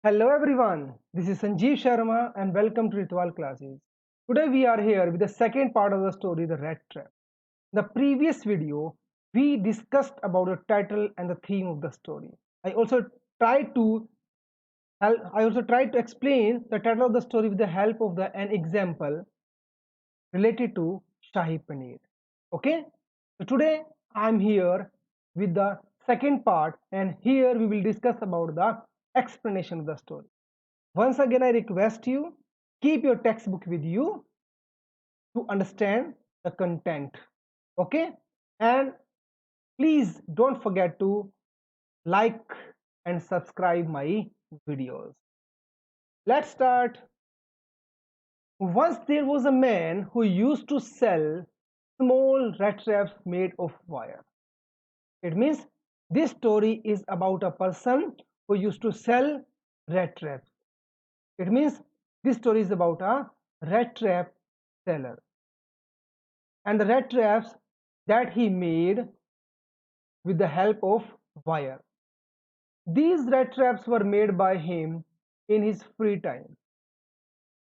Hello everyone, this is Sanjeev Sharma and welcome to Ritual Classes. Today we are here with the second part of the story, The Rat Trap. In the previous video, we discussed about the title and the theme of the story. I also tried to explain the title of the story with the help of an example related to Shahi Paneer. Okay, so today I'm here with the second part, and here we will discuss about the explanation of the story. Once again, I request you keep your textbook with you to understand the content. Okay, and please don't forget to like and subscribe my videos. Let's start. Once there was a man who used to sell small rat traps made of wire. It means this story is about a person who used to sell rat traps. It means this story is about a rat trap seller and the rat traps that he made with the help of wire. These rat traps were made by him in his free time.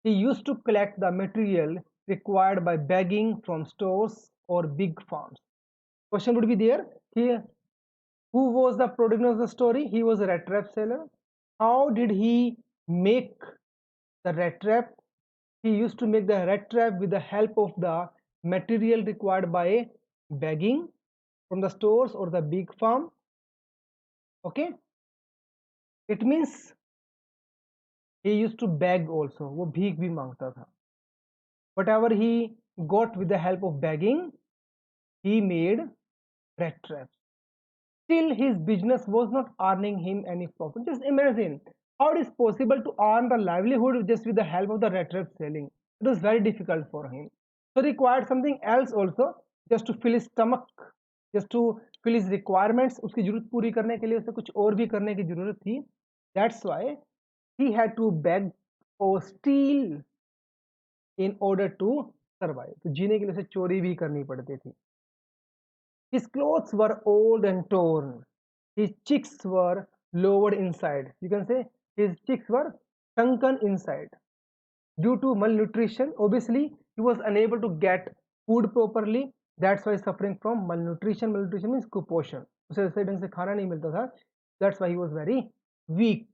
He used to collect the material required by begging from stores or big farms. Question would be there here, who was the protagonist of the story? He was a rat trap seller. How did he make the rat trap? He used to make the rat trap with the help of the material required by begging from the stores or the big farm. Okay, it means he used to beg also. वो भीख भी मांगता था. Whatever he got with the help of begging, he made rat traps. Still, his business was not earning him any profit. Just imagine how it is possible to earn the livelihood just with the help of the rat trap selling. It was very difficult for him. So he required something else also, just to fill his stomach, just to fill his requirements. उसकी जरूरत पूरी करने के लिए उसे कुछ और भी करने की जरूरत थी. That's why he had to beg or steal in order to survive. तो जीने के लिए उसे चोरी भी करनी पड़ती थी. His clothes were old and torn. His cheeks were lowered inside. You can say his cheeks were sunken inside. Due to malnutrition, obviously, he was unable to get food properly. That's why he's suffering from malnutrition. Malnutrition means कुपोषण. उसे सही ढंग से खाना नहीं मिलता था. That's why he was very weak.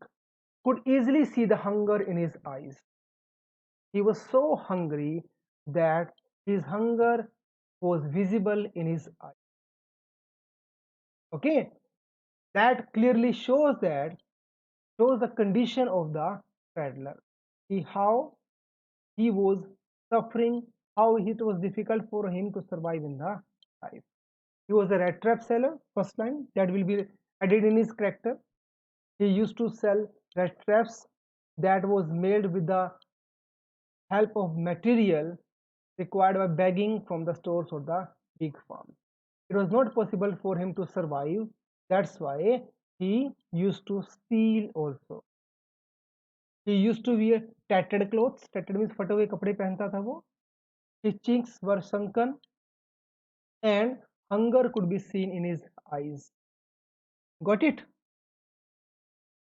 Could easily see the hunger in his eyes. He was so hungry that his hunger was visible in his eyes. Okay, that clearly shows the condition of the peddler. See how he was suffering, how it was difficult for him to survive in the life. He was a rat trap seller, first line, that will be added in his character. He used to sell rat traps that was made with the help of material required by begging from the stores or the big farms. It was not possible for him to survive. That's why he used to steal also. He used to wear tattered clothes. Tattered means फटे हुए कपड़े पहनता था वो. His cheeks were sunken and hunger could be seen in his eyes. Got it?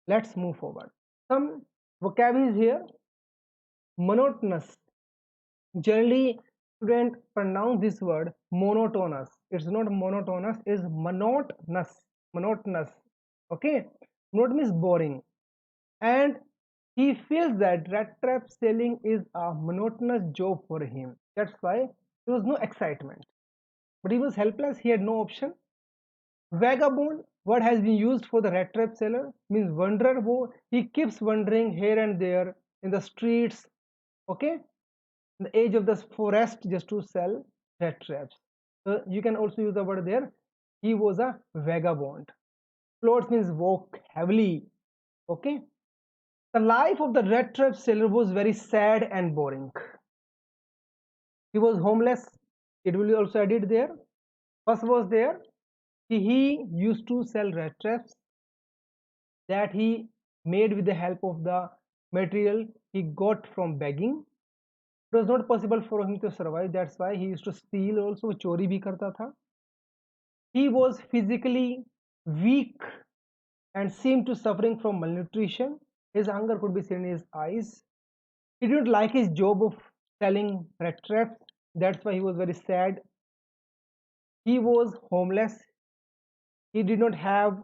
Let's move forward. Some vocabularies here. Monotonous. Generally, students pronounce this word monotonous. It's not monotonous, it's monotonous. Monotonous. Okay? Monotonous means boring. And he feels that rat trap selling is a monotonous job for him. That's why there was no excitement. But he was helpless, he had no option. Vagabond, what has been used for the rat trap seller, means wanderer. He keeps wandering here and there in the streets, okay, in the edge of the forest just to sell rat traps. So you can also use the word there. He was a vagabond. Floats means walk heavily, okay. The life of the rat trap seller was very sad and boring. He was homeless. It will be also added there. First was there. He used to sell rat traps that he made with the help of the material he got from begging. It was not possible for him to survive. That's why he used to steal also. चोरी भी करता था. He was physically weak and seemed to suffering from malnutrition. His hunger could be seen in his eyes. He didn't like his job of selling rat traps. That's why he was very sad. He was homeless. He did not have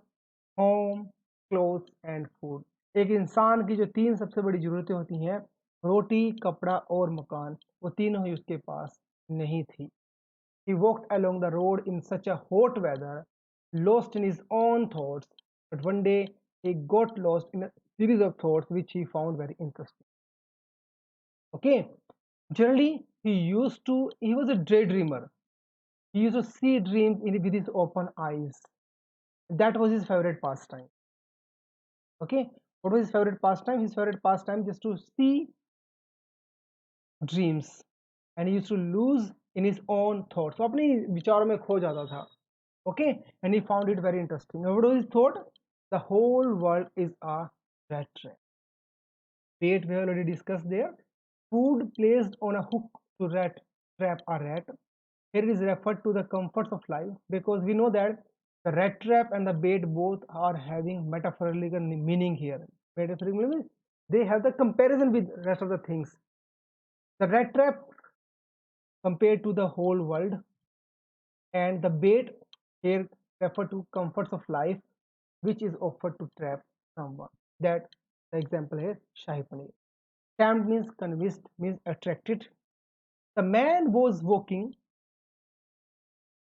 home, clothes and food. एक इंसान की जो तीन सबसे बड़ी ज़रूरतें होती हैं, रोटी, कपड़ा और मकान, वो तीनों ही उसके पास नहीं थी. He walked along the road in such a hot weather, lost in his own thoughts, but one day he got lost in a series of thoughts which he found very interesting. Okay, generally he was a daydreamer. He used to see dreams with his open eyes. That was his favorite pastime. Okay, what was his favorite pastime? His favorite pastime just to see dreams, and he used to lose in his own thoughts. So अपने विचारों में खो जाता था. Okay, and he found it very interesting. What was his thought? The whole world is a rat trap. Bait we have already discussed there. Food placed on a hook to trap a rat. Here it is referred to the comforts of life, because we know that the rat trap and the bait both are having metaphorical meaning here. Metaphorical means they have the comparison with rest of the things. The rat trap compared to the whole world, and the bait here refer to comforts of life which is offered to trap someone. That the example is Shahi Paneer. Tamed means convinced, means attracted. The man was walking.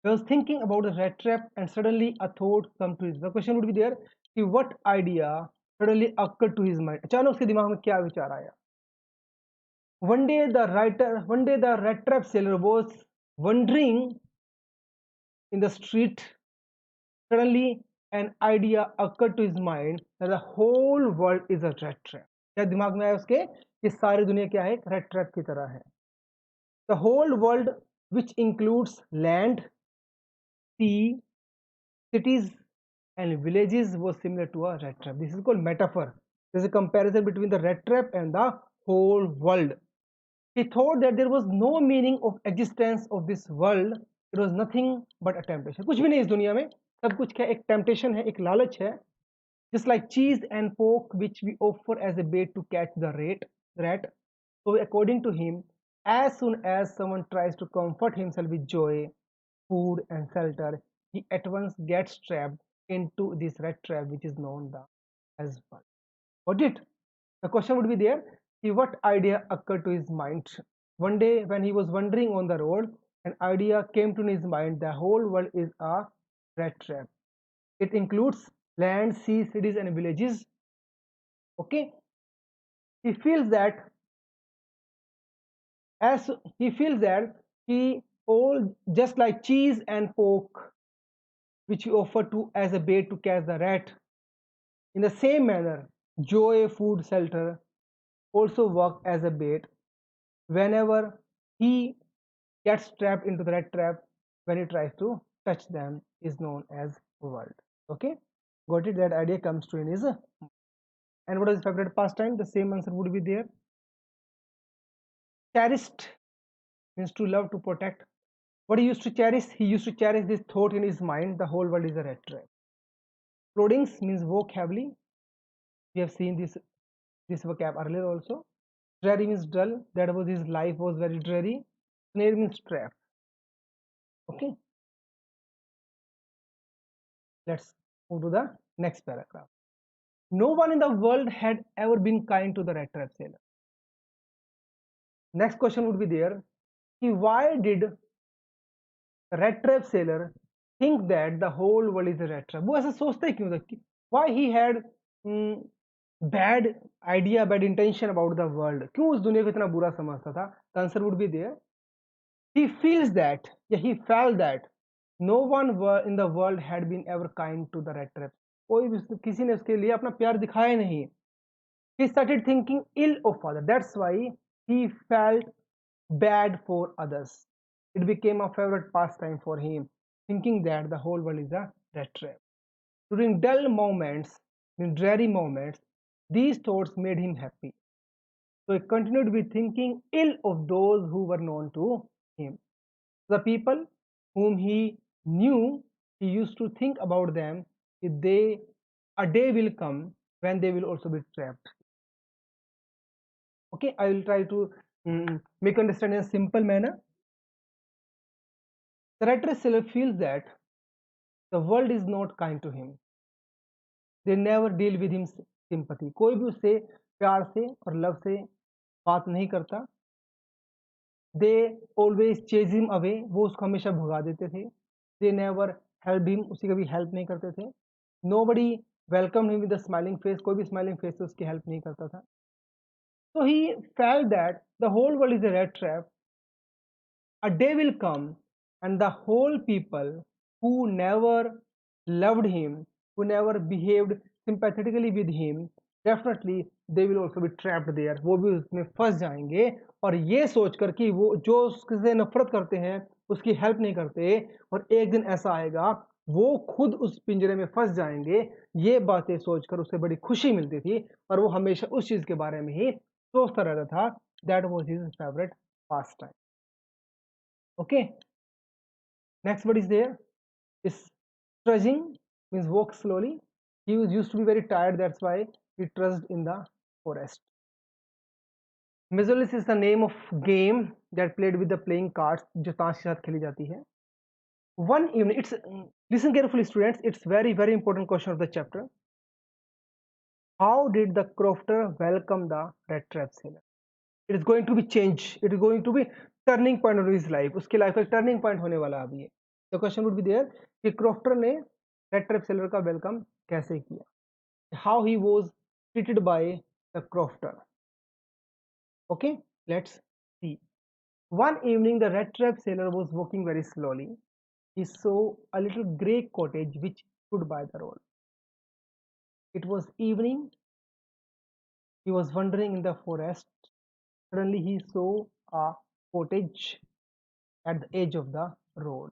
He was thinking about the rat trap, and suddenly a thought come to his. The question would be there कि what idea suddenly occurred to his mind. अचानक उसके दिमाग में क्या विचार आया? One day the rat trap seller was wandering in the street. Suddenly an idea occurred to his mind that the whole world is a rat trap. क्या दिमाग में आया उसके कि सारी दुनिया क्या है, एक rat trap की तरह है. The whole world, which includes land, sea, cities and villages, was similar to a rat trap. This is called metaphor. There is a comparison between the rat trap and the whole world. He thought that there was no meaning of existence of this world. It was nothing but a temptation. कुछ भी नहीं इस दुनिया में, सब कुछ क्या एक temptation है, एक लालच है. Just like cheese and pork which we offer as a bait to catch the rat. So according to him, as soon as someone tries to comfort himself with joy, food and shelter, he at once gets trapped into this rat trap which is known as world. Got it? The question would be there, what idea occurred to his mind? One day when he was wandering on the road, an idea came to his mind. The whole world is a rat trap. It includes land, sea, cities and villages. Okay, he feels that as he feels that he all just like cheese and pork which he offered to as a bait to catch the rat. In the same manner, joy, food, shelter also work as a bait whenever he gets trapped into the rat trap. When he tries to touch them is known as world. Okay, got it? That idea comes to in his. And what is his favorite pastime? The same answer would be there. Cherished means to love, to protect. What he used to cherish? He used to cherish this thought in his mind: the whole world is a rat trap. Ploddings means walk heavily. We have seen this vocab earlier also. Dreary means dull. That was his life was very dreary. Snare means trap. Okay. Let's move to the next paragraph. No one in the world had ever been kind to the rat trap sailor. Next question would be there. Why did the rat trap sailor think that the whole world is a rat trap? वो ऐसा सोचता ही क्यों था? Why he had bad idea, bad intention about the world? क्यों उस दुनिया को इतना बुरा समझता था? The answer would be there. He feels that, yeah, he felt that no one in the world had been ever kind to the rat trap. कोई भी किसी ने उसके लिए अपना प्यार दिखाया नहीं. He started thinking ill of others. That's why he felt bad for others. It became a favorite pastime for him, thinking that the whole world is a rat trap. During dull moments, in dreary moments, these thoughts made him happy. So he continued with thinking ill of those who were known to him. The people whom he knew, he used to think about them. If a day will come when they will also be trapped. Okay, I will try to make understand in a simple manner. The rat race seller feels that the world is not kind to him. They never deal with him sympathy. कोई भी उससे प्यार से और love से बात नहीं करता. They always chase him away. वो उसको हमेशा भगा देते थे. They never helped him. उसी कभी हेल्प नहीं करते थे. Nobody welcomed him with a smiling face. कोई भी स्माइलिंग फेस से उसकी हेल्प नहीं करता था. So he felt that the whole world is a rat trap. A day will come and the whole people who never loved him, who never behaved sympathetically with him, definitely they will also be trapped there. वो भी उसमें फंस जाएंगे और ये सोचकर कि वो जो उससे नफरत करते हैं उसकी हेल्प नहीं करते, और एक दिन ऐसा आएगा वो खुद उस पिंजरे में फंस जाएंगे. ये बातें सोचकर उसे बड़ी खुशी मिलती थी और वो हमेशा उस चीज के बारे में ही सोचता रहता था. That was his favourite pass time. Okay, next word is there is trudging, means walk slowly. He was used to be very tired, that's why he trudged in the forest. Mesolis is the name of game that played with the playing cards, जो ताश के साथ खेली जाती है. One evening, it's listen carefully students, it's very important question of the chapter. How did the crofter welcome the red trap seller? It is going to be change, it is going to be turning point of his life. उसकी life का turning point होने वाला अभी है. The question would be there कि crofter ने red trap seller का welcome कैसे किया, how he was treated by the crofter. Okay, let's see. One evening the red trap seller was walking very slowly. He saw a little grey cottage which stood by the road. It was evening. He was wandering in the forest. Suddenly he saw a cottage at the edge of the road.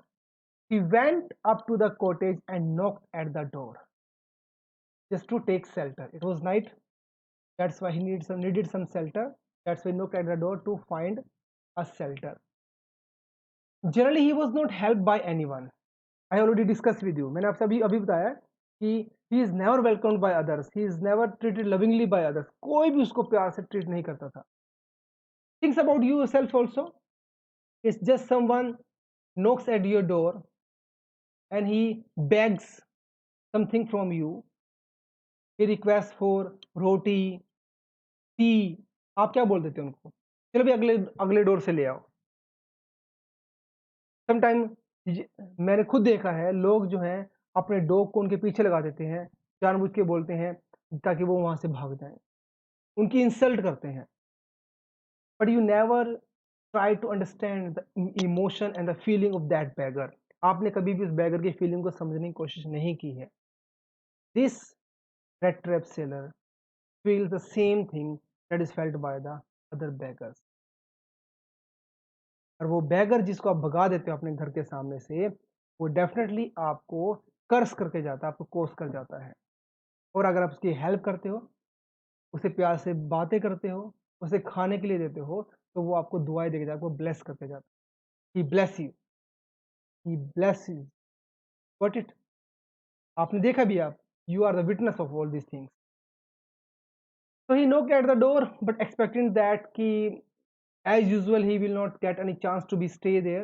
He went up to the cottage and knocked at the door just to take shelter. It was night, that's why he needed some shelter. That's why he knocked at the door to find a shelter. Generally, he was not helped by anyone. I already discussed with you. मैंने आपसे अभी बताया कि he is never welcomed by others. He is never treated lovingly by others. कोई भी उसको प्यार से treat नहीं करता था. Think about yourself also. It's just someone knocks at your door and he begs something from you. He requests for roti, tea. आप क्या बोल देते हो उनको? चलो भी अगले अगले डोर से ले आओ. समटाइम मैंने खुद देखा है, लोग जो हैं अपने डॉग को उनके पीछे लगा देते हैं, जानबूझ के बोलते हैं ताकि वो वहां से भाग जाएं, उनकी इंसल्ट करते हैं. But you never try to understand the emotion and the feeling of that beggar. आपने कभी भी उस बैगर की फीलिंग को समझने की कोशिश नहीं की है. This red trap seller feels the same thing that is felt by the other beggars. और वो बैगर जिसको आप भगा देते हो अपने घर के सामने से, वो डेफिनेटली आपको कर्स करके जाता है, आपको कोस कर जाता है. और अगर आप उसकी हेल्प करते हो, उसे प्यार से बातें करते हो, उसे खाने के लिए देते हो, तो वो आपको दुआएं देके जाता है, वो ब्लेस करके जाता है. He bless you, he bless you. Got it? आपने देखा भी, आप you are the witness of all these things. So he knocked at the door, but expecting that as usual he will not get any chance to be stay there.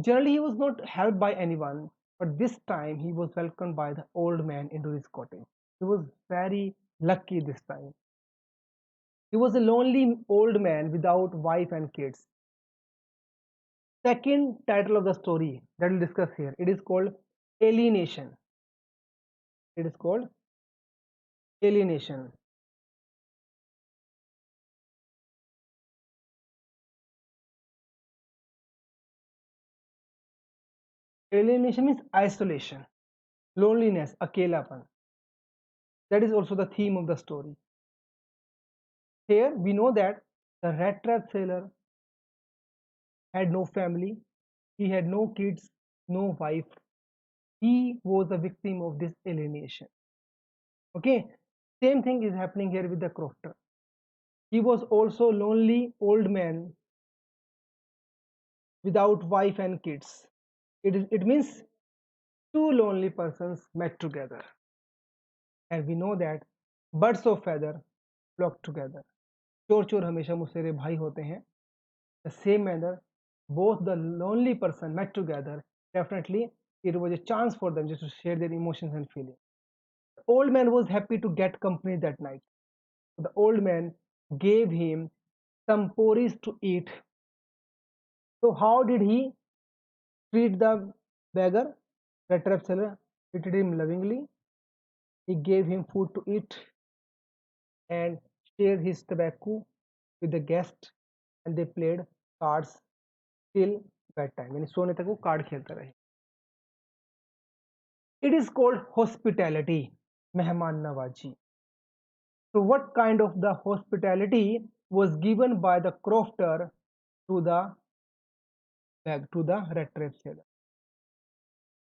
Generally he was not helped by anyone, but this time he was welcomed by the old man into his cottage. He was very lucky this time. He was a lonely old man without wife and kids. Second title of the story that we'll discuss here, it is called alienation. It is called alienation. Alienation means isolation, loneliness, akelapan. That is also the theme of the story. Here we know that the rat trap sailor had no family, he had no kids, no wife. He was a victim of this alienation. Okay, same thing is happening here with the crofter. He was also lonely old man without wife and kids. It means two lonely persons met together. And we know that birds of feather flock together. चोर चोर हमेशा मुझसे भाई होते हैं. The same manner, both the lonely person met together. Definitely, it was a chance for them just to share their emotions and feelings. The old man was happy to get company that night. So the old man gave him some porridge to eat. So how did he treat the beggar? The trap seller treated him lovingly. He gave him food to eat and shared his tobacco with the guest, and they played cards till bedtime. यानी सोने तक वो card खेलते रहे. It is called hospitality, mehman nawazi. So what kind of the hospitality was given by the crofter to the red trap seller?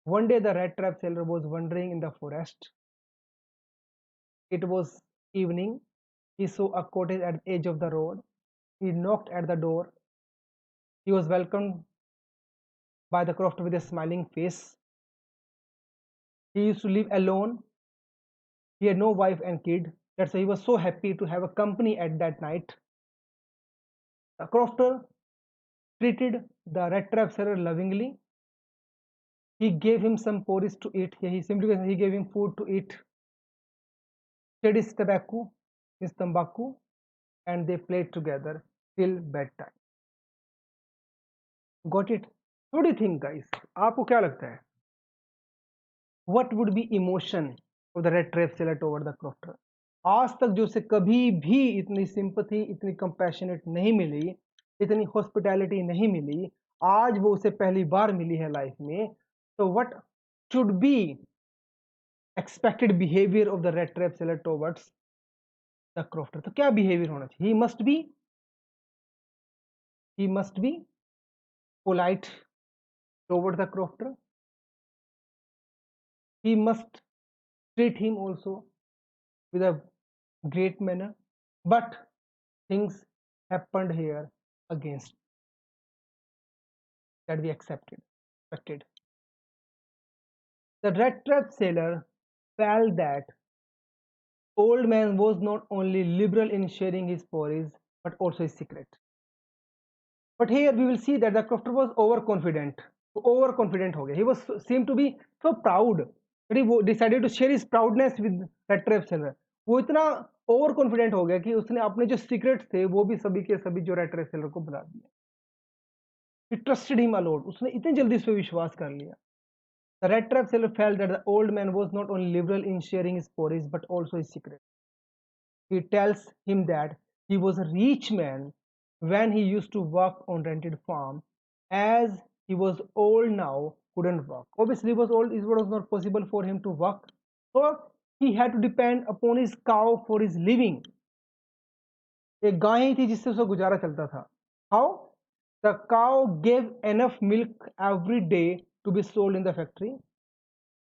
One day the red trap seller was wandering in the forest. It was evening. He saw a cottage at the edge of the road. He knocked at the door. He was welcomed by the crofter with a smiling face. He used to live alone. He had no wife and kid. That's why he was so happy to have a company at that night. The crofter treated the red trap seller lovingly. He gave him some porridge to eat. He gave him food to eat. Shared his tobacco, his tambaku, and they played together till bedtime. Got it? What do you think, guys? आपको क्या लगता है? What would be emotion of the red trap seller toward the crofter? आज तक जो उसे कभी भी इतनी सिंपथी, इतनी कंपैशनेट नहीं मिली, इतनी हॉस्पिटैलिटी नहीं मिली, आज वो उसे पहली बार मिली है लाइफ में. तो what should be expected behaviour of the red trap seller towards the crofter? तो क्या बिहेवियर होना चाहिए? he must be polite toward the crofter. He must treat him also with a great manner. But things happened here against that we expected. The red trap seller felt that old man was not only liberal in sharing his porridge but also his secret. But here we will see that the crofter was overconfident. हो गया. He was seemed to be so proud that he decided to share his proudness with red trap seller. वो इतना over confident हो गया कि उसने अपने जो सीक्रेट्स थे वो भी सभी के सभी जो रेड ट्रैप सेलर को बता दिए. He trusted him a lot. उसने इतनी जल्दी इस पे विश्वास कर लिया. The red trap seller felt that the old man was not only liberal in sharing his porridge but also his secret. He tells him that he was a rich man when he used to work on rented farm. As he was old now, couldn't work. Obviously, he was old. It was not possible for him to work, so he had to depend upon his cow for his living. एक गाय ही थी जिससे उसका गुजारा चलता था. How? The cow gave enough milk every day to be sold in the factory.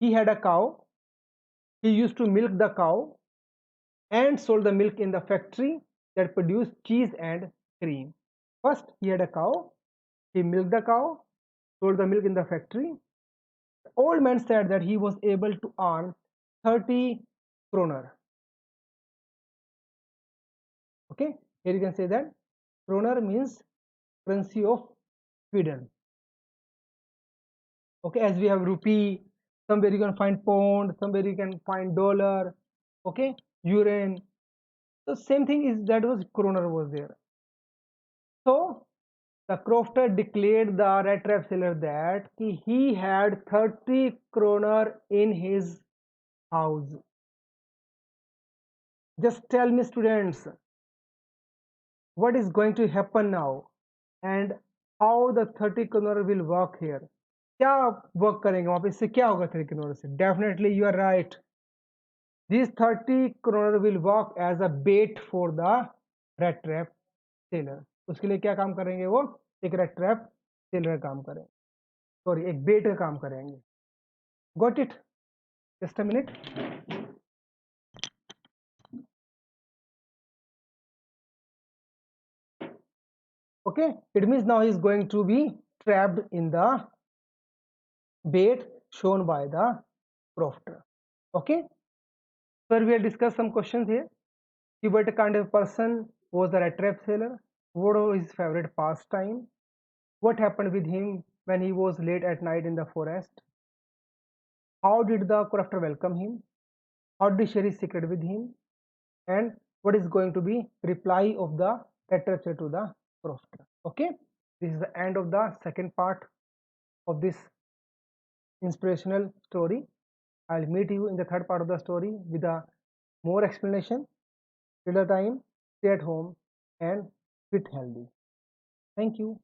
He had a cow. He used to milk the cow and sold the milk in the factory that produced cheese and cream. First, he had a cow. He milked the cow, sold the milk in the factory. The old man said that he was able to earn 30 kroner. Okay, here you can say that kroner means currency of Sweden. Okay, as we have rupee, somewhere you can find pound, somewhere you can find dollar. Okay, euro. So same thing is that was kroner was there. So the crofter declared the red trap seller that he had 30 kroner in his house. Just tell me, students, what is going to happen now and how the 30 kroner will work here. क्या work करेंगे वहां पे, इससे क्या होगा 30 kroner से? Definitely you are right. These 30 kroner will work as a bait for the red trap seller. उसके लिए क्या काम करेंगे वो? एक red trap seller का काम करेंगे, सॉरी एक बेट का काम करेंगे. Got it? Just a minute. Okay, it means now he is going to be trapped in the bait shown by the crofter. Okay, so we will discuss some questions here. What kind of person was the rat trap sailor? What was his favorite pastime? What happened with him when he was late at night in the forest? How did the crofter welcome him? How did he share his secret with him? And what is going to be reply of the rat trap sailor to the crofter? Okay, this is the end of the second part of this inspirational story. I'll meet you in the third part of the story with a more explanation. Till the time, stay at home and eat healthy. Thank you.